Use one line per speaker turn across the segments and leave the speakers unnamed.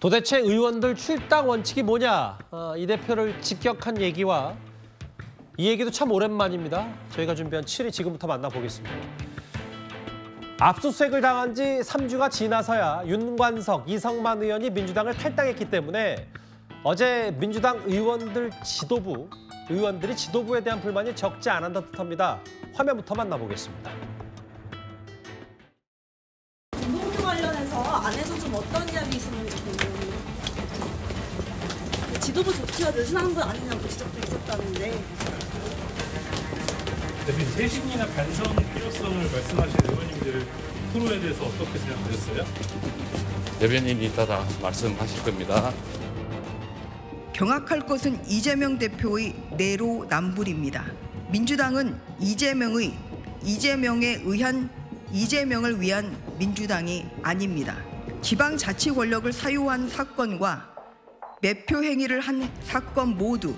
도대체 의원들 출당 원칙이 뭐냐? 이 대표를 직격한 얘기와 이 얘기도 참 오랜만입니다. 저희가 준비한 7위 지금부터 만나보겠습니다. 압수수색을 당한 지 3주가 지나서야 윤관석, 이성만 의원이 민주당을 탈당했기 때문에 어제 민주당 의원들이 지도부에 대한 불만이 적지 않았던 듯합니다. 화면부터 만나보겠습니다.
김동규 관련해서 안에서 좀 어떤 이야기 있었는지 궁금해요. 지도부 조치가 느슨한 건 아니냐고 지적도 있었다는데.
대표님, 세신이나 반성 필요성을 말씀하신 의원님들 토론에 대해서 어떻게 생각하셨어요?
대변인이 이따가 말씀하실 겁니다.
경악할 것은 이재명 대표의 내로남불입니다. 민주당은 이재명을 위한 민주당이 아닙니다. 지방자치 권력을 사유한 사건과 매표 행위를 한 사건 모두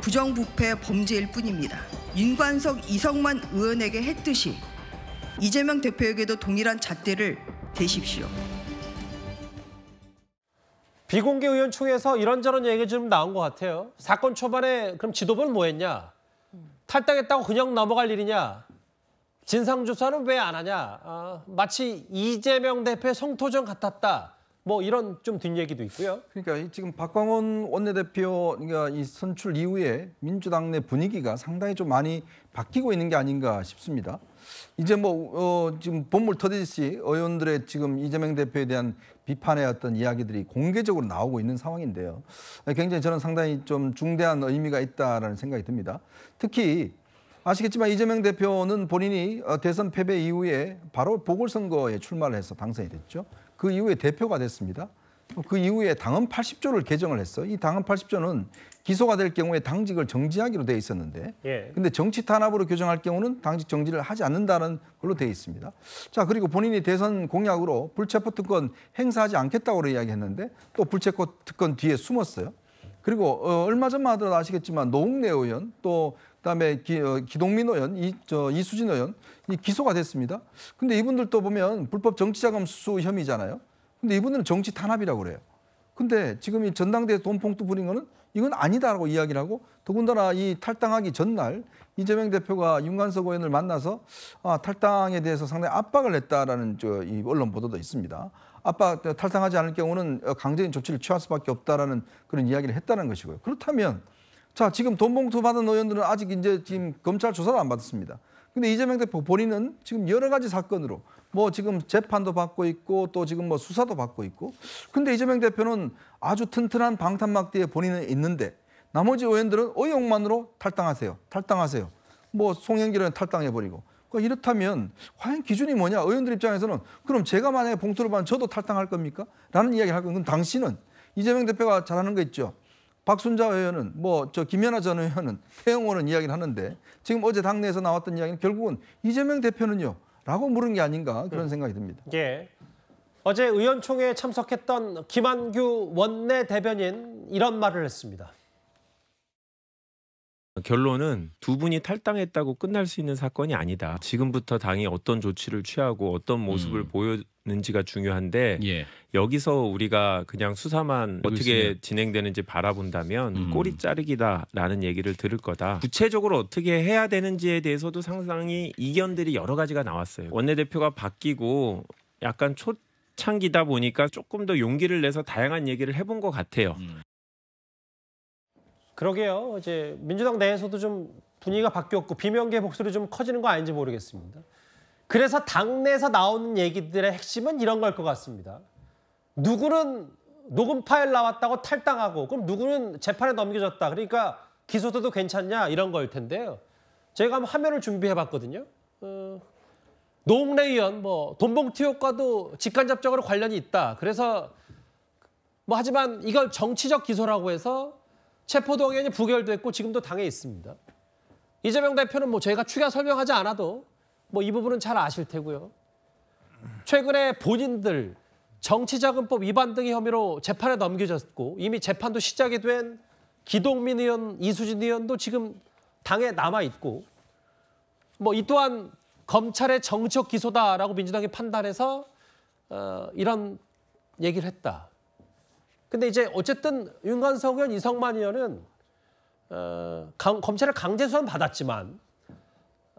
부정부패 범죄일 뿐입니다. 윤관석, 이성만 의원에게 했듯이 이재명 대표에게도 동일한 잣대를 대십시오.
비공개 의원총회에서 이런저런 얘기 좀 나온 것 같아요. 사건 초반에 그럼 지도부는 뭐 했냐? 탈당했다고 그냥 넘어갈 일이냐? 진상조사는 왜 안 하냐? 마치 이재명 대표의 성토전 같았다. 뭐 이런 좀 뒷얘기도 있고요.
그러니까 지금 박광원 원내대표가 이 선출 이후에 민주당 내 분위기가 상당히 좀 많이 바뀌고 있는 게 아닌가 싶습니다. 이제 지금 본물 터지듯이 의원들의 지금 이재명 대표에 대한 비판의 어떤 이야기들이 공개적으로 나오고 있는 상황인데요. 굉장히 저는 상당히 좀 중대한 의미가 있다라는 생각이 듭니다. 특히 아시겠지만 이재명 대표는 본인이 대선 패배 이후에 바로 보궐선거에 출마를 해서 당선이 됐죠. 그 이후에 대표가 됐습니다. 그 이후에 당헌 80조를 개정을 했어요. 이 당헌 80조는 기소가 될 경우에 당직을 정지하기로 돼 있었는데 근데 정치 탄압으로 규정할 경우는 당직 정지를 하지 않는다는 걸로 돼 있습니다. 자, 그리고 본인이 대선 공약으로 불체포 특권 행사하지 않겠다고 이야기했는데 또 불체포 특권 뒤에 숨었어요. 그리고 얼마 전만 하더라도 아시겠지만 노웅래 의원 또 그다음에 기동민 의원, 이수진 의원 이 기소가 됐습니다. 근데 이분들도 보면 불법 정치자금 수수 혐의잖아요. 근데 이분들은 정치 탄압이라고 그래요. 근데 지금 이 전당대회 돈 봉투 부린 거는 이건 아니다라고 이야기를 하고 더군다나 이 탈당하기 전날 이재명 대표가 윤관석 의원을 만나서 탈당에 대해서 상당히 압박을 했다라는 이 언론 보도도 있습니다. 탈당하지 않을 경우는 강제적인 조치를 취할 수밖에 없다라는 그런 이야기를 했다는 것이고요. 그렇다면 자, 지금 돈 봉투 받은 의원들은 아직 이제 지금 검찰 조사도 안 받았습니다. 근데 이재명 대표 본인은 지금 여러 가지 사건으로 지금 재판도 받고 있고 또 지금 수사도 받고 있고 근데 이재명 대표는 아주 튼튼한 방탄막대에 본인은 있는데 나머지 의원들은 의혹만으로 탈당하세요. 송영길 의원 탈당해버리고 이렇다면 과연 기준이 뭐냐? 의원들 입장에서는 그럼 제가 만약에 봉투를 받으면 저도 탈당할 겁니까? 라는 이야기를 할 거예요. 당신은 이재명 대표가 잘하는 거 있죠. 박순자 의원은 김연아 전 의원은 태영 의원은 이야기를 하는데 지금 어제 당내에서 나왔던 이야기는 결국은 이재명 대표는요? 라고 물은 게 아닌가 그런 생각이 듭니다.
예. 어제 의원총회에 참석했던 김한규 원내대변인 이런 말을 했습니다.
결론은 두 분이 탈당했다고 끝날 수 있는 사건이 아니다. 지금부터 당이 어떤 조치를 취하고 어떤 모습을 보였는지가 중요한데 여기서 우리가 그냥 수사만 어떻게 진행되는지 바라본다면 꼬리 자르기다라는 얘기를 들을 거다. 구체적으로 어떻게 해야 되는지에 대해서도 상당히 이견들이 여러 가지가 나왔어요. 원내대표가 바뀌고 약간 초창기다 보니까 조금 더 용기를 내서 다양한 얘기를 해본 것 같아요.
그러게요. 이제 민주당 내에서도 좀 분위기가 바뀌었고 비명계 목소리 좀 커지는 거 아닌지 모르겠습니다. 그래서 당내에서 나오는 얘기들의 핵심은 이런 걸 것 같습니다. 누구는 녹음 파일 나왔다고 탈당하고 그럼 누구는 재판에 넘겨졌다. 그러니까 기소돼도 괜찮냐 이런 거일 텐데요. 저희가 한번 화면을 준비해봤거든요. 노웅래 의원 돈봉투 효과도 직간접적으로 관련이 있다. 그래서 하지만 이걸 정치적 기소라고 해서 체포동의안이 부결됐고 지금도 당에 있습니다. 이재명 대표는 저희가 추가 설명하지 않아도 이 부분은 잘 아실 테고요. 최근에 본인들 정치자금법 위반 등의 혐의로 재판에 넘겨졌고 이미 재판도 시작이 된 기동민 의원, 이수진 의원도 지금 당에 남아있고 이 또한 검찰의 정치적 기소다라고 민주당이 판단해서 이런 얘기를 했다. 근데 이제 어쨌든 윤관석 의원, 이성만 의원은 검찰의 강제 수사는 받았지만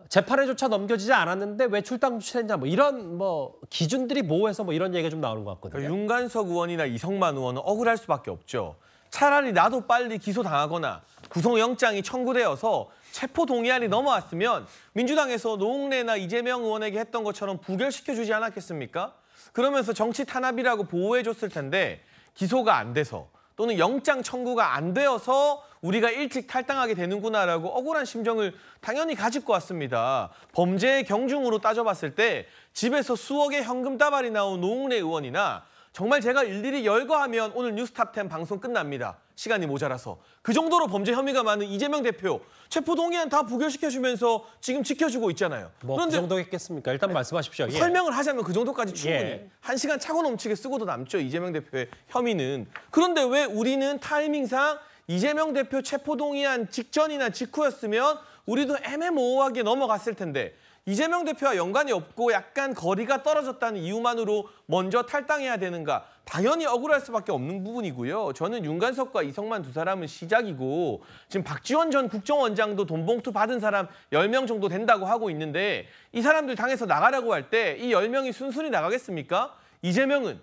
재판에조차 넘겨지지 않았는데 왜 출당 조치했냐 뭐 이런 뭐 기준들이 모호해서 뭐 이런 얘기가 좀 나오는 것 같거든요.
그러니까 윤관석 의원이나 이성만 의원은 억울할 수밖에 없죠. 차라리 나도 빨리 기소당하거나 구속영장이 청구되어서 체포동의안이 넘어왔으면 민주당에서 노웅래나 이재명 의원에게 했던 것처럼 부결시켜주지 않았겠습니까? 그러면서 정치 탄압이라고 보호해줬을 텐데 기소가 안 돼서 또는 영장 청구가 안 되어서 우리가 일찍 탈당하게 되는구나라고 억울한 심정을 당연히 가질 것 같습니다. 범죄의 경중으로 따져봤을 때 집에서 수억의 현금 다발이 나온 노웅래 의원이나 정말 제가 일일이 열거하면 오늘 뉴스탑10 방송 끝납니다. 시간이 모자라서. 그 정도로 범죄 혐의가 많은 이재명 대표 체포동의안 다 부결시켜주면서 지금 지켜주고 있잖아요.
뭐 그 정도겠습니까? 일단 말씀하십시오. 예.
설명을 하자면 그 정도까지 충분히.
예.
1시간 차고 넘치게 쓰고도 남죠. 이재명 대표의 혐의는. 그런데 왜 우리는 타이밍상 이재명 대표 체포동의안 직전이나 직후였으면 우리도 애매모호하게 넘어갔을 텐데 이재명 대표와 연관이 없고 약간 거리가 떨어졌다는 이유만으로 먼저 탈당해야 되는가? 당연히 억울할 수밖에 없는 부분이고요. 저는 윤관석과 이성만 두 사람은 시작이고 지금 박지원 전 국정원장도 돈봉투 받은 사람 10명 정도 된다고 하고 있는데 이 사람들 당에서 나가라고 할 때 이 10명이 순순히 나가겠습니까? 이재명은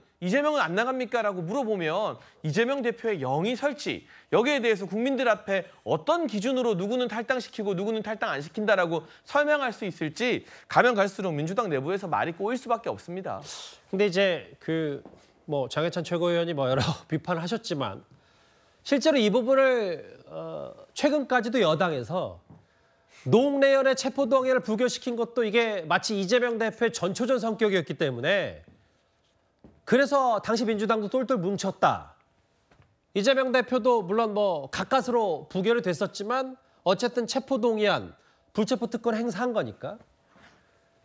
안 나갑니까? 라고 물어보면 이재명 대표의 영의 설치, 여기에 대해서 국민들 앞에 어떤 기준으로 누구는 탈당시키고 누구는 탈당 안 시킨다라고 설명할 수 있을지 가면 갈수록 민주당 내부에서 말이 꼬일 수밖에 없습니다.
근데 이제 뭐 장해찬 최고위원이 뭐 여러 비판을 하셨지만 실제로 이 부분을 최근까지도 여당에서 노웅래 의원의 체포동의안을 부결시킨 것도 이게 마치 이재명 대표의 전초전 성격이었기 때문에 그래서 당시 민주당도 똘똘 뭉쳤다. 이재명 대표도 물론 뭐 가까스로 부결이 됐었지만 어쨌든 체포동의안, 불체포특권 행사한 거니까.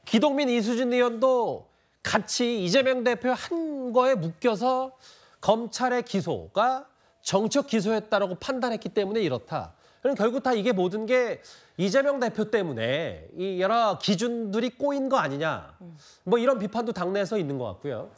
기동민, 이수진 의원도 같이 이재명 대표 한 거에 묶여서 검찰의 기소가 정치적 기소였다라고 판단했기 때문에 이렇다. 그럼 결국 다 이게 모든 게 이재명 대표 때문에 이 여러 기준들이 꼬인 거 아니냐. 뭐 이런 비판도 당내에서 있는 것 같고요.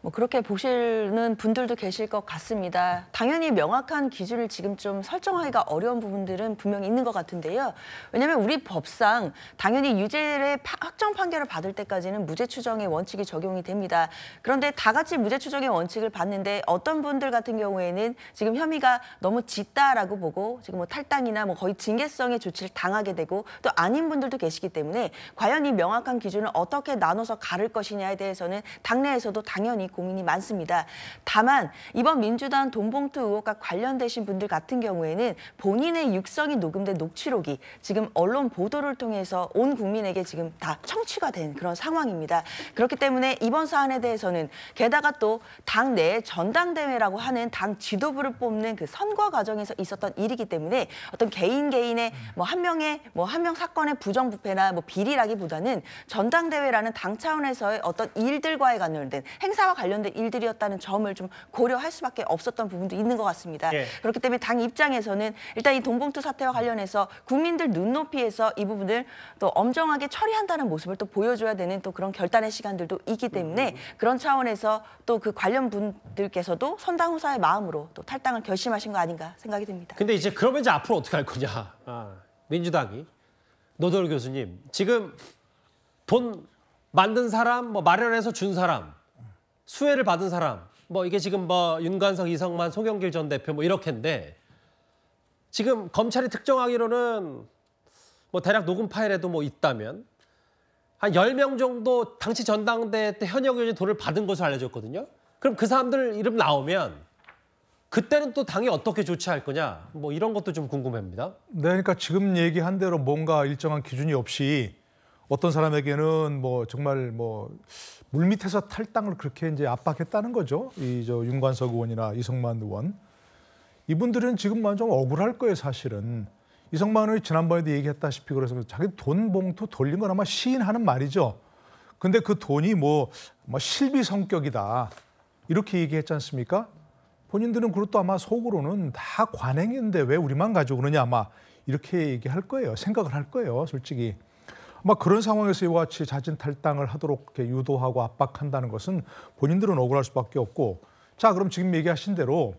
뭐 그렇게 보시는 분들도 계실 것 같습니다. 당연히 명확한 기준을 지금 좀 설정하기가 어려운 부분들은 분명히 있는 것 같은데요. 왜냐하면 우리 법상 당연히 유죄의 확정 판결을 받을 때까지는 무죄 추정의 원칙이 적용이 됩니다. 그런데 다 같이 무죄 추정의 원칙을 받는데 어떤 분들 같은 경우에는 지금 혐의가 너무 짙다라고 보고 지금 뭐 탈당이나 뭐 거의 징계성의 조치를 당하게 되고 또 아닌 분들도 계시기 때문에 과연 이 명확한 기준을 어떻게 나눠서 가를 것이냐에 대해서는 당내에서도 당연히 고민이 많습니다. 다만 이번 민주당 돈봉투 의혹과 관련되신 분들 같은 경우에는 본인의 육성이 녹음된 녹취록이 지금 언론 보도를 통해서 온 국민에게 지금 다 청취가 된 그런 상황입니다. 그렇기 때문에 이번 사안에 대해서는 게다가 또 당내 전당대회라고 하는 당 지도부를 뽑는 그 선거 과정에서 있었던 일이기 때문에 어떤 개인의 한 명 사건의 부정부패나 뭐 비리라기보다는 전당대회라는 당 차원에서의 어떤 일들과에 관련된 행사와 관련된 일들이었다는 점을 좀 고려할 수밖에 없었던 부분도 있는 것 같습니다. 예. 그렇기 때문에 당 입장에서는 일단 이 돈봉투 사태와 관련해서 국민들 눈높이에서 이 부분을 또 엄정하게 처리한다는 모습을 또 보여줘야 되는 또 그런 결단의 시간들도 있기 때문에 그런 차원에서 또 그 관련 분들께서도 선당후사의 마음으로 또 탈당을 결심하신 거 아닌가 생각이 듭니다.
근데 이제 그러면 이제 앞으로 어떻게 할 거냐. 민주당이. 노도울 교수님, 지금 돈 만든 사람, 뭐 마련해서 준 사람, 수혜를 받은 사람, 뭐 이게 지금 뭐 윤관석, 이성만, 송영길 전 대표 뭐 이렇게인데 지금 검찰이 특정하기로는 뭐 대략 녹음 파일에도 뭐 있다면 한 10명 정도 당시 전당대회 때 현역 의원이 돈을 받은 것으로 알려졌거든요. 그럼 그 사람들 이름 나오면 그때는 또 당이 어떻게 조치할 거냐, 뭐 이런 것도 좀 궁금합니다.
네, 그러니까 지금 얘기한 대로 뭔가 일정한 기준이 없이 어떤 사람에게는 뭐 정말 뭐 물밑에서 탈당을 그렇게 이제 압박했다는 거죠. 윤관석 의원이나 이성만 의원. 이분들은 지금 좀 억울할 거예요, 사실은. 이성만 의원이 지난번에도 얘기했다시피 그래서 자기 돈 봉투 돌린 건 아마 시인하는 말이죠. 근데 그 돈이 뭐 실비 성격이다. 이렇게 얘기했지 않습니까? 본인들은 그것도 아마 속으로는 다 관행인데 왜 우리만 가지고 그러냐 아마 이렇게 얘기할 거예요. 생각을 할 거예요, 솔직히. 아마 그런 상황에서 이와 같이 자진 탈당을 하도록 이렇게 유도하고 압박한다는 것은 본인들은 억울할 수밖에 없고 자, 그럼 지금 얘기하신 대로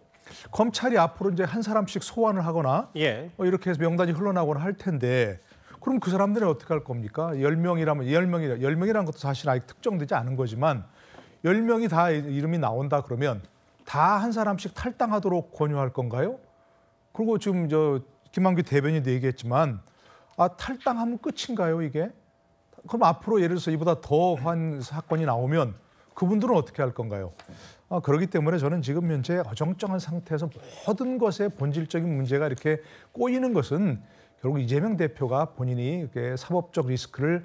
검찰이 앞으로 이제 한 사람씩 소환을 하거나 이렇게 해서 명단이 흘러나오거나 할 텐데 그럼 그 사람들은 어떻게 할 겁니까? 10명이라는 것도 사실 아직 특정되지 않은 거지만 10명이 다 이름이 나온다 그러면 다 한 사람씩 탈당하도록 권유할 건가요? 그리고 지금 김한규 대변인도 얘기했지만 탈당하면 끝인가요, 이게? 그럼 앞으로 예를 들어서 이보다 더한 사건이 나오면 그분들은 어떻게 할 건가요? 그렇기 때문에 저는 지금 현재 어정쩡한 상태에서 모든 것에 본질적인 문제가 이렇게 꼬이는 것은 결국 이재명 대표가 본인이 이렇게 사법적 리스크를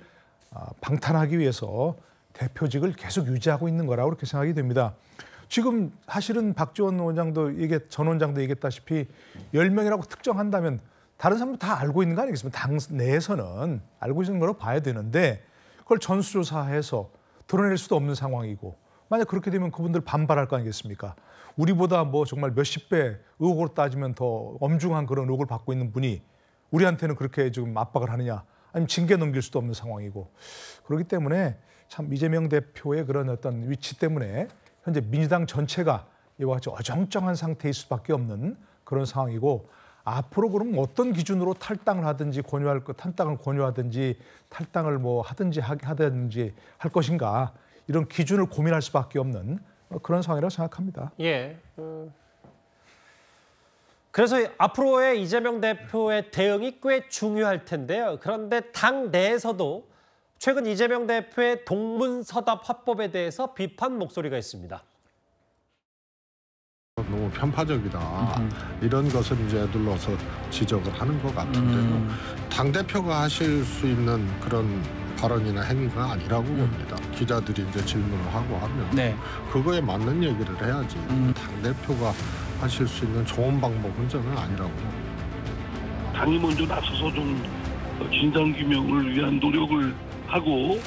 방탄하기 위해서 대표직을 계속 유지하고 있는 거라고 그렇게 생각이 됩니다. 지금 사실은 박지원 전 원장도 얘기했다시피 10명이라고 특정한다면 다른 사람들 다 알고 있는 거 아니겠습니까? 당 내에서는 알고 있는 거로 봐야 되는데 그걸 전수조사해서 드러낼 수도 없는 상황이고 만약 그렇게 되면 그분들 반발할 거 아니겠습니까? 우리보다 뭐 정말 몇십 배 의혹으로 따지면 더 엄중한 그런 의혹을 받고 있는 분이 우리한테는 그렇게 지금 압박을 하느냐 아니면 징계 넘길 수도 없는 상황이고 그렇기 때문에 참 이재명 대표의 그런 어떤 위치 때문에 현재 민주당 전체가 이와 같이 어정쩡한 상태일 수밖에 없는 그런 상황이고 앞으로 그럼 어떤 기준으로 탈당을 하든지 탈당을 권유하든지 탈당을 뭐 하든지 할 것인가 이런 기준을 고민할 수밖에 없는 그런 상황이라고 생각합니다.
그래서 앞으로의 이재명 대표의 대응이 꽤 중요할 텐데요. 그런데 당 내에서도 최근 이재명 대표의 동문서답 화법에 대해서 비판 목소리가 있습니다.
너무 편파적이다. 이런 것을 이제 눌러서 지적을 하는 것 같은데요. 당대표가 하실 수 있는 그런 발언이나 행위가 아니라고 봅니다. 기자들이 이제 질문을 하고 하면 그거에 맞는 얘기를 해야지. 당대표가 하실 수 있는 좋은 방법은 저는 아니라고 봅니다.
당이 먼저 나서서 좀 진상규명을 위한 노력을 하고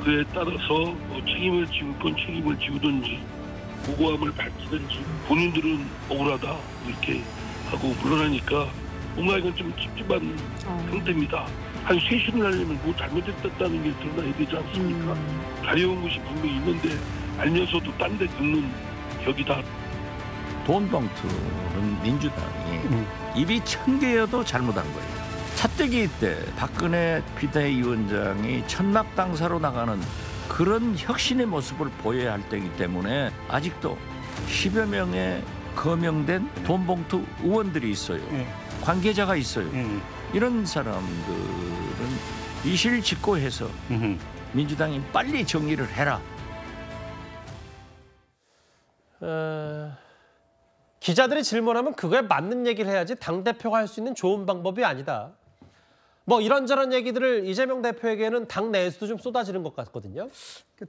그에 따라서 책임을 지울 건 책임을 지우든지 무고함을 밝히든지 본인들은 억울하다 이렇게 하고 물러나니까 뭔가 이건 좀 찝찝한 상태입니다. 한 쇄신을 하려면 뭐 잘못했다는 게 드러나야 되지 않습니까? 가려운 것이 분명히 있는데 알면서도 딴 데 긁는 격이다.
돈봉투는 민주당이 입이 1000개여도 잘못한 거예요. 차떼기 때 박근혜 비대위원장이 천막당사로 나가는 그런 혁신의 모습을 보여야 할 때이기 때문에 아직도 10여 명의 거명된 돈봉투 의원들이 있어요. 관계자가 있어요. 이런 사람들은 이실직고해서 민주당이 빨리 정리를 해라.
기자들이 질문하면 그거에 맞는 얘기를 해야지 당대표가 할 수 있는 좋은 방법이 아니다. 뭐 이런저런 얘기들을 이재명 대표에게는 당 내에서도 좀 쏟아지는 것 같거든요.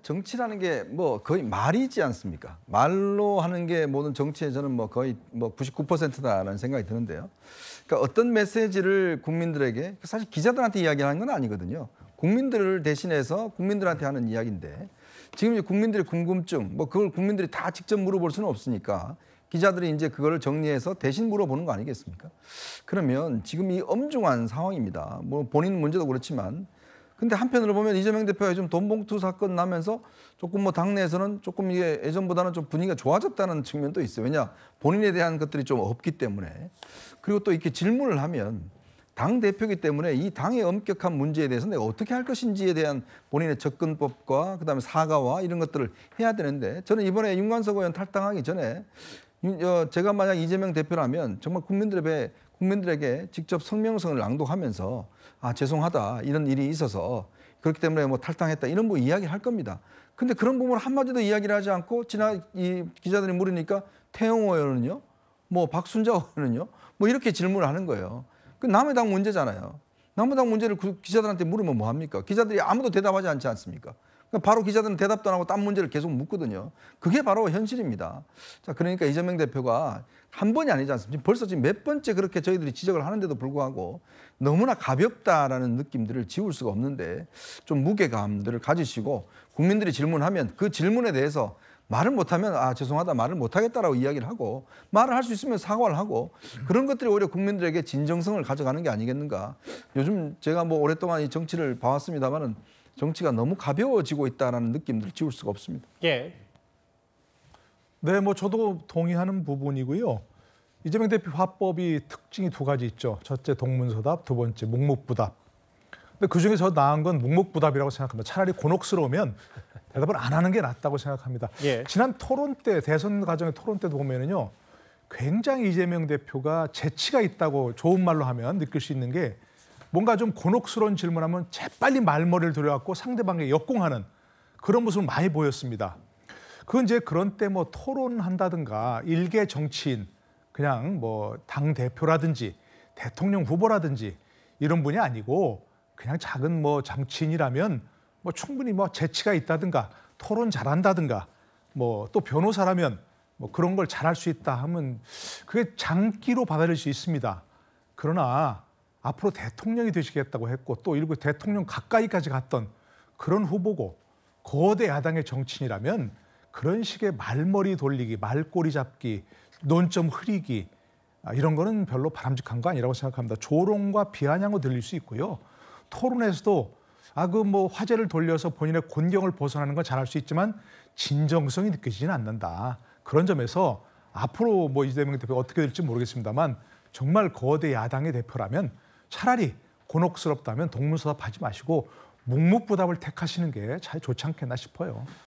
정치라는 게 뭐 거의 말이지 않습니까? 말로 하는 게 모든 정치에 저는 뭐 거의 99%다라는 생각이 드는데요. 그러니까 어떤 메시지를 국민들에게 사실 기자들한테 이야기하는 건 아니거든요. 국민들을 대신해서 국민들한테 하는 이야기인데 지금 이제 국민들의 궁금증 뭐 그걸 국민들이 다 직접 물어볼 수는 없으니까 기자들이 이제 그거를 정리해서 대신 물어보는 거 아니겠습니까? 그러면 지금 이 엄중한 상황입니다. 뭐 본인 문제도 그렇지만 근데 한편으로 보면 이재명 대표가 좀 돈봉투 사건 나면서 조금 뭐 당내에서는 조금 이게 예전보다는 좀 분위기가 좋아졌다는 측면도 있어요. 왜냐 본인에 대한 것들이 좀 없기 때문에 그리고 또 이렇게 질문을 하면 당 대표이기 때문에 이 당의 엄격한 문제에 대해서 내가 어떻게 할 것인지에 대한 본인의 접근법과 그다음에 사과와 이런 것들을 해야 되는데 저는 이번에 윤관석 의원 탈당하기 전에 제가 만약 이재명 대표라면 정말 국민들에게 직접 성명서를 낭독하면서 죄송하다 이런 일이 있어서 그렇기 때문에 뭐 탈당했다 이런 뭐 이야기할 겁니다. 근데 그런 부분을 한마디도 이야기를 하지 않고 이 기자들이 물으니까 태영호 의원은요, 뭐 박순자 의원은요, 뭐 이렇게 질문을 하는 거예요. 그 남의 당 문제잖아요. 남의 당 문제를 그 기자들한테 물으면 뭐 합니까? 기자들이 아무도 대답하지 않지 않습니까? 바로 기자들은 대답도 안 하고 딴 문제를 계속 묻거든요. 그게 바로 현실입니다. 자, 그러니까 이재명 대표가 한 번이 아니지 않습니까? 벌써 지금 몇 번째 그렇게 저희들이 지적을 하는데도 불구하고 너무나 가볍다라는 느낌들을 지울 수가 없는데 좀 무게감들을 가지시고 국민들이 질문하면 그 질문에 대해서 말을 못하면 죄송하다 말을 못하겠다라고 이야기를 하고 말을 할 수 있으면 사과를 하고 그런 것들이 오히려 국민들에게 진정성을 가져가는 게 아니겠는가. 요즘 제가 뭐 오랫동안 이 정치를 봐왔습니다마는 정치가 너무 가벼워지고 있다는 느낌들을 지울 수가 없습니다.
네, 뭐 저도 동의하는 부분이고요. 이재명 대표 화법이 특징이 두 가지 있죠. 첫째 동문서답, 두 번째 묵묵부답. 근데 그중에서 나은 건 묵묵부답이라고 생각합니다. 차라리 곤혹스러우면 대답을 안 하는 게 낫다고 생각합니다.
예.
지난 토론 때, 대선 과정의 토론 때도 보면은요, 굉장히 이재명 대표가 재치가 있다고 좋은 말로 하면 느낄 수 있는 게 뭔가 좀 곤혹스러운 질문하면 재빨리 말머리를 들여갖고 상대방에 역공하는 그런 모습을 많이 보였습니다. 그건 이제 그런 때 뭐 토론한다든가 일개 정치인, 그냥 뭐 당 대표라든지 대통령 후보라든지 이런 분이 아니고 그냥 작은 뭐 정치인이라면 뭐 충분히 뭐 재치가 있다든가 토론 잘한다든가 뭐 또 변호사라면 뭐 그런 걸 잘할 수 있다 하면 그게 장기로 받아들일 수 있습니다. 그러나 앞으로 대통령이 되시겠다고 했고 또 일부 대통령 가까이까지 갔던 그런 후보고 거대 야당의 정치인이라면 그런 식의 말머리 돌리기, 말꼬리 잡기, 논점 흐리기 이런 거는 별로 바람직한 거 아니라고 생각합니다. 조롱과 비아냥으로 들릴 수 있고요. 토론에서도 그 뭐 화제를 돌려서 본인의 곤경을 벗어나는 건 잘할 수 있지만 진정성이 느껴지지는 않는다. 그런 점에서 앞으로 뭐 이재명 대표가 어떻게 될지 모르겠습니다만 정말 거대 야당의 대표라면 차라리 곤혹스럽다면 동문서답하지 마시고 묵묵부답을 택하시는 게 잘 좋지 않겠나 싶어요.